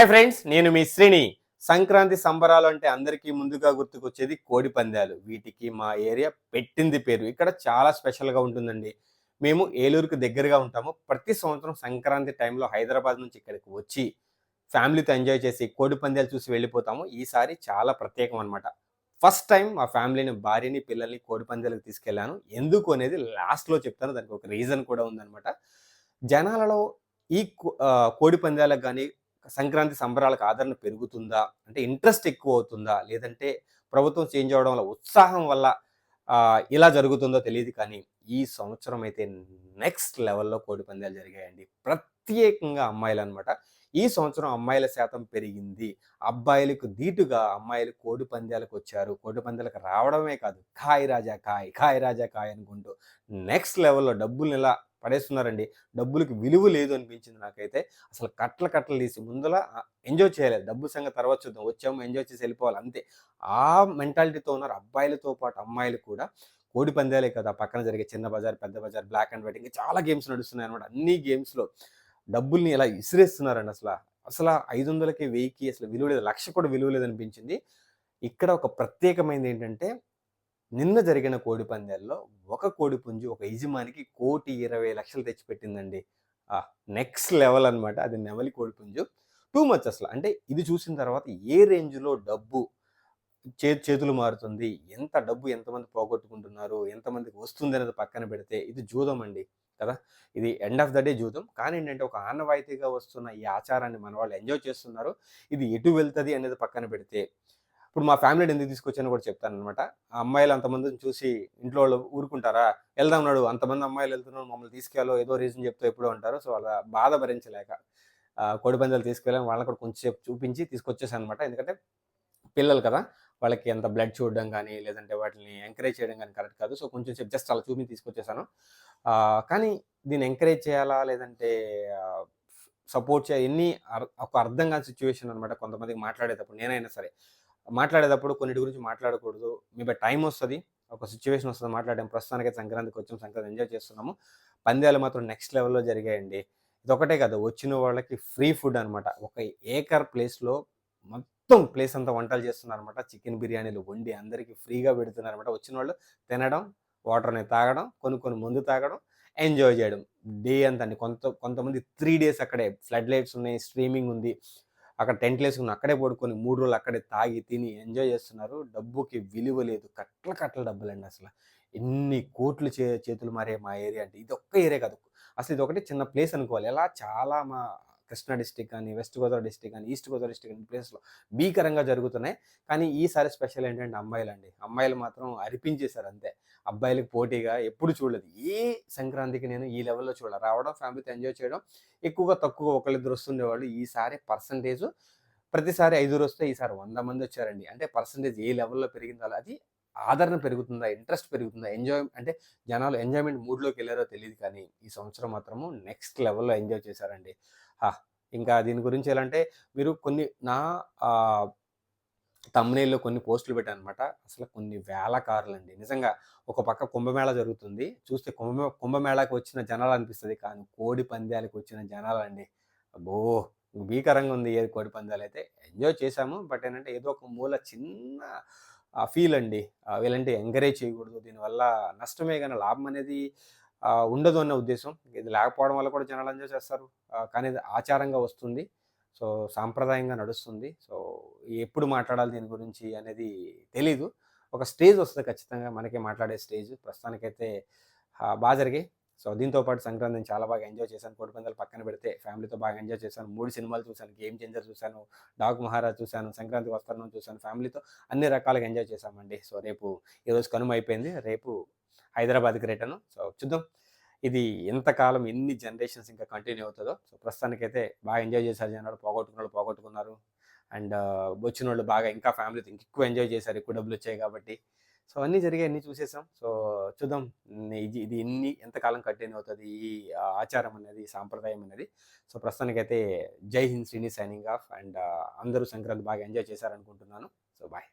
Hi friends, నేను మీ శ్రీని. సంక్రాంతి సంబరాలు అంటే అందరికీ ముందుగా గుర్తుకొచ్చేది కోడి పందాలు. వీటికి మా ఏరియా పెట్టింది పేరు. ఇక్కడ చాలా స్పెషల్‌గా ఉంటుందండి. మేము ఏలూరుకి దగ్గరగా ఉంటాము. ప్రతి సంవత్సరం సంక్రాంతి టైంలో హైదరాబాద్ నుంచి ఇక్కడికి వచ్చి ఫ్యామిలీతో ఎంజాయ్ చేసి కోడి పందాలు చూసి వెళ్ళిపోతాము. ఈసారి చాలా ప్రత్యేకం అన్నమాట. ఫస్ట్ టైమ్ మా ఫ్యామిలీని, భార్యని, పిల్లల్ని కోడి పందాలకు తీసుకెళ్ళాను. ఎందుకు అనేది లాస్ట్‌లో చెప్తాను. దానికి ఒక రీజన్ కూడా ఉందన్నమాట. జనాలలో కోడి పందాలకు గాని, సంక్రాంతి సంబరాలకు ఆదరణ పెరుగుతుందా? అంటే ఇంట్రెస్ట్ ఎక్కువవుతుందా? లేదంటే ప్రభుత్వం చేంజ్ అవ్వడం వల్ల, ఉత్సాహం వల్ల ఇలా జరుగుతుందో తెలీదు కానీ, ఈ సంవత్సరం అయితే నెక్స్ట్ లెవెల్‌లో కోడి పందాలు జరిగాయండి. ప్రత్యేకంగా అమ్మాయిలనమాట. ఈ సంవత్సరం అమ్మాయిల శాతం పెరిగింది. అబ్బాయిలకు ధీటుగా అమ్మాయిలు కోడి పందాలకొచ్చారు. కోడి పందాలకు రావడమే కాదు, "ఖాయ్ రాజా ఖాయ్, ఖాయ్ రాజా ఖాయ్" అనుకుంటూ నెక్స్ట్ లెవెల్‌లో డబ్బుల్నిలా పడేస్తున్నారండి. డబ్బులకి విలువ లేదు అనిపించింది నాకైతే. అసలు కట్టలు కట్టలు తీసి ముందల ఎంజాయ్ చేయాలి. డబ్బు సంగతి తర్వాత చూద్దాం. వచ్చాము ఎంజాయ్ చేసి వెళ్ళిపోవాలి అంతే. ఆ మెంటాలిటీతో ఉన్నారు. అబ్బాయిలతో పాటు అమ్మాయిలు కూడా. కోడి పందాలే కదా! పక్కన జరిగే చిన్న బజార్, పెద్ద బజార్, బ్లాక్ అండ్ వైట్ ఇంకా చాలా గేమ్స్ నడుస్తున్నాయన్నమాట. అన్ని గేమ్స్‌లో డబ్బుల్ని ఇలా ఇసిరేస్తున్నారండి అసల. అసల 500కి, 1000కి అసలు విలువ లేదు. 1,00,000 కూడా విలువ లేదనిపించింది. ఇక్కడ ఒక ప్రత్యేకమైనదేంటంటే నిన్న జరిగిన కోడి పందాల్లో ఒక కోడి పుంజు ఒక యజమానికి 1,20,00,000 తెచ్చిపెట్టిందండి. నెక్స్ట్ లెవెల్ అన్నమాట. అది నెమలి కోడి పుంజు. టూ మచ్ అసల. అంటే ఇది చూసిన తర్వాత ఏ రేంజ్‌లో డబ్బు చేతులు మారుతుంది. ఎంత డబ్బు ఎంతమంది పోగొట్టుకుంటున్నారు, ఎంతమందికి వస్తుందనేది పక్కన పెడితే ఇది జూదం అండి. కదా! ఇది ఎండ్ ఆఫ్ ద డే జూదం. కానీ ఏంటంటే ఒక ఆనవాయితీగా వస్తున్న ఈ ఆచారాన్ని మనవాళ్ళు ఎంజాయ్ చేస్తున్నారు. ఇది ఎటు వెళ్తది అనేది పక్కన పెడితే ఇప్పుడు మా ఫ్యామిలీని ఎందుకు తీసుకొచ్చానో కూడా చెప్తాననమాట. ఆ అమ్మాయిలు అంతమందిని చూసి ఇంట్లో వాళ్ళు ఊరుకుంటారా? "ఎళ్దాం నడు అంతమంది అమ్మాయిలు ఎళ్తున్నారు మమ్మల్ని తీసుకెళ్ళు" ఏదో రీజన్ చెప్తూ ఎప్పుడో అంటారు. సో, అలా బాధ భరించలేక కోడిపందాలు తీసుకెళ్ళాం. వాళ్ళని కూడా కొంచెం సేపు చూపించి తీసుకొచ్చేసాననమాట. ఎందుకంటే పిల్లలు కదా! వాళ్ళకి అంత బ్లడ్ చూడడం గానీ, లేదంటే వాటిని ఎంకరేజ్ చేయడం గానీ కరెక్ట్ కాదు. సో, కొంచెం సేపు జస్ట్ అలా చూపించి తీసుకొచ్చేసాను. కానీ దీన్ని ఎంకరేజ్ చేయాలా? లేదంటే ఆహ్, సపోర్ట్ ఇయన్నీ ఒక అర్థం కాని సిట్యుయేషన్ అనమాట. కొంతమందికి మాట్లాడేటప్పుడు నేనైనా సరే. మాట్లాడేటప్పుడు కొన్నిటి గురించి మాట్లాడకూడదు. మేబీ టైమొస్తది. ఒక సిట్యుయేషన్ వస్తది మాట్లాడడం. ప్రస్తుతానికైతే సంక్రాంతికొచ్చాం. సంక్రాంతి ఎంజాయ్ చేస్తున్నాము. పందాలు మాత్రం నెక్స్ట్ లెవెల్‌లో జరిగాయండి. ఇదొక్కటే కాదు. వచ్చిన వాళ్ళకి ఫ్రీ ఫుడ్ అనమాట. ఒక ఏకర్ ప్లేస్‌లో మొత్తం ప్లేస్ అంతా వంటలు చేస్తున్నారనమాట. చికెన్ బిర్యానీలు వండి అందరికి ఫ్రీగా పెడుతున్నారనమాట. వచ్చినోళ్ళు తినడం, వాటర్‌ని తాగడం, కొన్ని మందు తాగడం, ఎంజాయ్ చేయడం. డే అంతా అండి. కొంతమంది 3 డేస్ అక్కడే ఫ్లడ్ లైట్స్ ఉన్నాయి, స్ట్రీమింగ్ ఉంది. అక్కడ టెంట్‌లేసుకొని అక్కడే పడుకొని 3 రోజులు అక్కడే తాగి, తిని ఎంజాయ్ చేస్తున్నారు. డబ్బుకి విలువ లేదు. కట్టలు కట్టలు డబ్బులండి అసల. ఎన్ని కోట్లు చేతులు మారాయి మా ఏరియా అంటే. ఇదొక్క ఏరియా కాదు. అసలు ఇదొకటి చిన్న ప్లేస్ అనుకోవాలి. ఇలా చాలా మా కృష్ణా డిస్ట్రిక్ట్ గాని, వెస్ట్ గోదావరి డిస్ట్రిక్ట్ గాని, ఈస్ట్ గోదావరి డిస్ట్రిక్ట్ గాని ప్లేస్‌లో భీకరంగా జరుగుతున్నాయి. కానీ ఈసారి స్పెషల్ ఏంటంటే అమ్మాయిలండి. అమ్మాయిలు మాత్రం అరిపించేసారు అంతే. అబ్బాయిలకి పోటీగా ఎప్పుడు చూడలేదు. ఏ సంక్రాంతికి నేను ఈ లెవెల్‌లో చూడలే. రావడం, ఫ్యామిలీతో ఎంజాయ్ చేయడం. ఎక్కువగా తక్కువ ఒకళ్ళిద్దరు వస్తుండేవాళ్ళు. ఈసారి పర్సెంటేజు ప్రతిసారి ఐదుగురొస్తే ఈసారి 100 మందొచ్చారండి. అంటే పర్సెంటేజ్ ఏ లెవెల్‌లో పెరిగిందో అది ఆదరణ పెరుగుతుందా? ఇంట్రెస్ట్ పెరుగుతుందా? అంటే జనాలు ఎంజాయ్‌మెంట్ మూడ్‌లోకెళ్లారో తెలీదు కానీ, ఈ సంవత్సరం మాత్రము నెక్స్ట్ లెవెల్‌లో ఎంజాయ్ చేశారండి. ఆ! ఇంకా దీని గురించి ఎలా అంటే మీరు కొన్ని నా ఆహ్, థంబ్‌నెయిల్‌లో కొన్ని పోస్టులు పెట్టాననమాట. అసలు కొన్ని వేల కార్లండి. నిజంగా ఒక పక్క కుంభమేళా జరుగుతుంది. చూస్తే కుంభమేళాకి వచ్చిన జనాలనిపిస్తది. కానీ కోడి పందాలకి వచ్చిన జనాలండి. అబ్బో! భీకరంగా ఉంది ఏది కోడి పందాలైతే. ఎంజాయ్ చేశాము. బట్ ఏంటంటే ఏదో ఒక మూల చిన్న ఫీల్ అండి. వీళ్ళంటే ఎంకరేజ్ చేయకూడదు. దీనివల్ల నష్టమే గాని లాభం అనేది ఉండదు అన్న ఉద్దేశం. ఇది లేకపోవడం వల్ల కూడా జనాలు ఎంజాయ్ చేస్తారు. కానీ ఇది ఆచారంగా వస్తుంది. సో, సాంప్రదాయంగా నడుస్తుంది. సో, ఎప్పుడు మాట్లాడాలి దీని గురించి అనేది తెలీదు. ఒక స్టేజ్ వస్తది ఖచ్చితంగా మనకే మాట్లాడే స్టేజ్. ప్రస్తుతానికైతే బా జరిగాయి. సో, దీంతో పాటు సంక్రాంతిని చాలా బాగా ఎంజాయ్ చేశాను. కోడిపందాలు పక్కన పెడితే ఫ్యామిలీతో బాగా ఎంజాయ్ చేశాను. 3 సినిమాలు చూశాను. 'గేమ్ చేంజర్' చూశాను. 'డాగ్ మహారాజ్' చూశాను. 'సంక్రాంతికి వస్తున్నాం' చూశాను. ఫ్యామిలీతో అన్ని రకాలుగా ఎంజాయ్ చేశామండి. సో, ఈరోజు కనుమ అయిపోయింది. రేపు హైదరాబాద్‌కి రిటర్న్. సో, చూద్దాం. ఇది ఎంతకాలం ఎన్ని జనరేషన్స్ ఇంకా కంటిన్యూ అవుతదో. సో, ప్రస్తుతానికైతే బాగా ఎంజాయ్ చేశారు జనాలు. పోగొట్టుకున్నోళ్ళు పోగొట్టుకున్నారు. అండ్ వచ్చినోళ్ళు బాగా ఇంకా ఫ్యామిలీతో ఇంకెక్కువ ఎంజాయ్ చేశారు. ఎక్కువ డబ్బులొచ్చాయి కాబట్టి. సో, అన్నీ జరిగాయి. అన్నీ చూసేసాం. సో, చూద్దాం. ఇది ఎంతకాలం కంటిన్యూ అవుతది. ఈ ఆచారం అనేది, సాంప్రదాయం అనేది. సో, ప్రస్తుతానికైతే జై Hind Srini signing off. And అందరూ సంక్రాంతి బాగా ఎంజాయ్ చేశారనుకుంటున్నాను. So, bye.